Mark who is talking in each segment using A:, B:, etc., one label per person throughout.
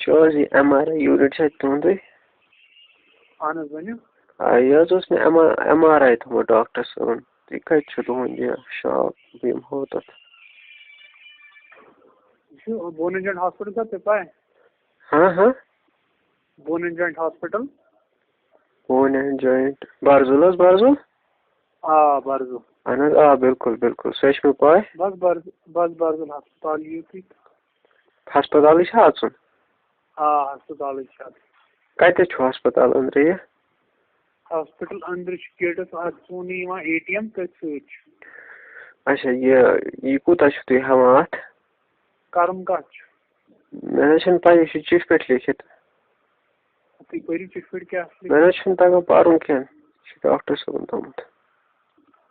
A: چھُ حظ یہِ MRI یوٗنِٹ چھا تُہُنٛدُے
B: اہن حظ ؤنِو
A: یہِ حظ اوس مےٚ MRI تھوٚمُت ڈاکٹر صٲبن تُہۍ کَتہِ چھُ تُہُنٛد یہِ شاپ بہٕ یِمہو تَتھ
B: یہ بون اینڈ جوائنٹ ہاسپٹل کا پہ
A: ہاں ہاں
B: bone and joint hospital
A: bone and joint برزُل حظ برزُل
B: آ برزو
A: اہن حظ آ بِلکُل بِلکُل سۄ چھِ مےٚ پاے
B: بس برزل ہسپتال یِیِو تُہۍ
A: ہسپتالٕے چھا اژُن
B: آ ہسپتالٕے چھِ اَتھ
A: کَتٮ۪تھ چھُ ہسپتال أنٛدرٕ یہِ
B: ہاسپٹل أنٛدرٕ چھُ گیٹس اکھ ژوٗنہٕ یِوان ATM تٔتھۍ سۭتۍ چھُ
A: اچھا یہِ کوٗتاہ چھُو تُہۍ ہٮ۪وان اَتھ
B: کرُن کتھ چھُ
A: مےٚ نہ چھُنہٕ پَے یہِ چھُ چِٹھِ پٮ۪ٹھ لیکھِتھ
B: تُہۍ پٔرِو چِٹھِ پٲٹھۍ کیٛاہ
A: مےٚ نہ چھُنہٕ تگان پَرُن کیٚنٛہہ یہِ چھُ ڈاکٹر صٲبن تھوٚمُت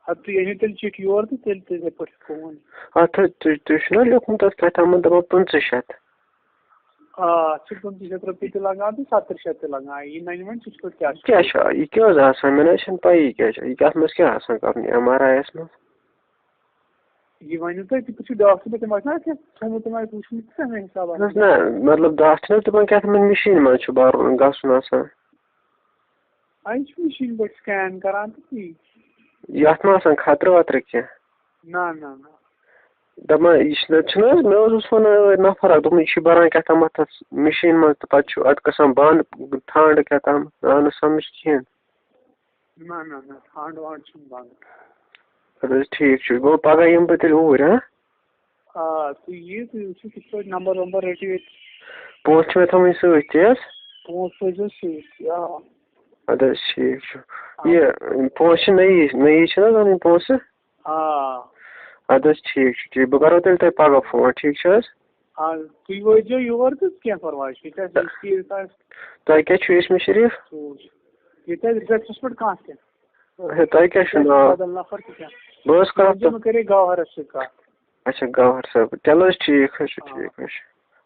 B: اَدٕ تُہۍ أنِو تیٚلہِ چِٹھۍ یور تہٕ تیٚلہِ تِتھَے پٲٹھۍ فون
A: اَتھ حظ تُہۍ چھُو نا لیوٗکھمُت اَتھ کیٛاہتامَتھ دَپان 2500
B: آ اَتھ چھِ 2500 رۄپیہِ تہِ لگان تہٕ 70 تہِ لگان یہِ نَنہِ وۄنۍ چِٹھِ پٲٹھۍ کیٛاہ چھُ
A: کیٛاہ چھُ یہِ کیٛاہ حظ آسان مےٚ نہ حظ چھَنہٕ پَیی کیٛاہ چھُ یہِ اَتھ منٛز کیٛاہ آسان کَرُن یہِ MRI یَس منٛز
B: یہِ ؤنِو تُہۍ تُہۍ چھِو ڈاکٹر تِم آسہِ نا کیٚنٛہہ تھوٚمُت تِم آسہِ وٕچھمُت تَمے حِساب
A: اَہن حظ نہ مطلب اَتھ چھِنہٕ حظ دَپان کیٛاہتام مِشیٖن منٛز چھُ بَرُن گژھُن آسان
B: یہِ چھُ مِشیٖن پٲٹھۍ سکین کران تہٕ تی
A: یہِ اَتھ ما آسان خطرٕ وطرٕ کیٚنٛہہ
B: نہ نہ نہ
A: دَپان یہِ چھُنہٕ حظ مےٚ حظ اوس وَنان ٲدۍ نفر اکھ دوٚپمُت یہِ چھُ بَران کیٛاہتامَتھ تَتھ مِشیٖن منٛز تہٕ پَتہٕ چھُ اَتھ گژھان بنٛد ٹھانٛڈٕ کیٛاہتام مےٚ آو نہٕ سَمٕجھ کِہیٖنۍ
B: نہ نہ نہ ٹھانٛڈ وانٛڈ چھُنہٕ بنٛد
A: اَدٕ حظ ٹھیٖک چھُ گوٚو پگاہ یِمہٕ بہٕ تیٚلہِ اوٗرۍ ہاں
B: آ تُہۍ یِیِو تُہۍ وٕچھِو کِتھ پٲٹھۍ نمبر ومبر رٔٹِو ییٚتہِ
A: پونٛسہٕ چھِ مےٚ تھاوٕنۍ سۭتۍ تی حظ
B: پونٛسہٕ تھٲیزیو سۭتۍ آ
A: اَدٕ حظ ٹھیٖک چھُ یہِ پونٛسہٕ چھِ نٔیی چھِنہٕ حظ اَنٕنۍ پونٛسہٕ
B: آ
A: اَدٕ حظ ٹھیٖک چھُ ٹھیٖک بہٕ کَرو تیٚلہِ تۄہہِ پگاہ فون ٹھیٖک چھِ حظ
B: آ تُہۍ وٲتۍزیو یور تہٕ کیٚنٛہہ پرواے چھُ ییٚتہِ آسہِ چیٖز آسہِ
A: تۄہہِ کیٛاہ چھُ اسمِ شریٖف
B: ییٚتہِ آسہِ رِسٮ۪پشنَس پٮ۪ٹھ کانٛہہ تہِ
A: اچھا تۄہہِ کیٛاہ چھُ ناو
B: بدل نفر تہِ کیٚنٛہہ
A: بہٕ حظ کَرو
B: مےٚ کَرے گَوہرَس سۭتۍ کَتھ
A: اچھا گوہر صٲب چلو حظ ٹھیٖک حظ چھُ ٹھیٖک حظ چھُ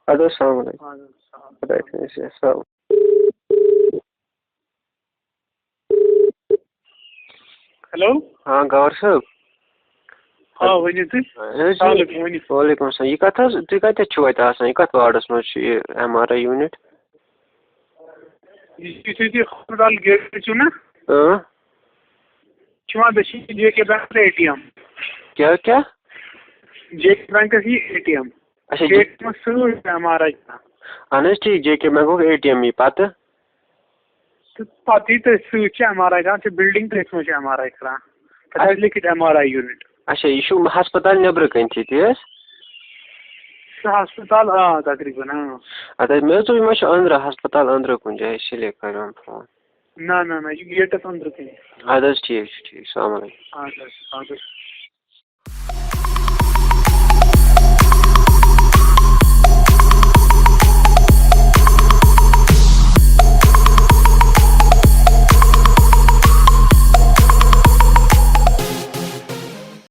A: اَدٕ حظ السلام علیکم
B: اَدٕ حظ
A: خۄداے تھٲینَس السلام
B: ہیلو
A: ہاں گوہر صٲب
B: آ ؤنِو تُہۍ السلام علیکم ؤنِو
A: وعلیکُم السلام یہِ کَتھ حظ تُہۍ کَتٮ۪تھ چھُو اَتہِ آسان یہِ کَتھ واڈَس منٛز چھُ یہِ MRI یوٗنِٹ
B: یُتھُے تُہۍ ہسپتال گیٹ چھُو نا چھُ یِوان دٔچھِنۍ JK بینک ATM
A: کیٛاہ کیٛاہ
B: JK بینکَس یی ATM
A: اچھا
B: ATM سۭتۍ MRI
A: اہن حظ ٹھیٖک JK بینکُک ATM یی پَتہٕ
B: تہٕ پَتہٕ یی تٔتھۍ سۭتۍ چھِ MRI کران چھِ بِلڈِنٛگ تٔتھۍ منٛز چھِ MRI کران تَتھ آسہِ لیکھِتھ MRI یوٗنِٹ
A: اچھا یہِ چھُ ہسپتال نیٚبرٕ کَنۍ تی حظ
B: سُہ ہسپتال تقریٖباً
A: اَدٕ حظ مےٚ حظ دوٚپ یہِ ما چھُ أنٛدرٕ ہسپتال أنٛدرٕ کُنہِ جایہِ اسی لیے کَریوم فون
B: نہ نہ نہ یہِ چھُ گیٹَس أنٛدرٕ کَنۍ
A: اَدٕ حظ ٹھیٖک چھُ ٹھیٖک السلام علیکم
B: اَدٕ حظ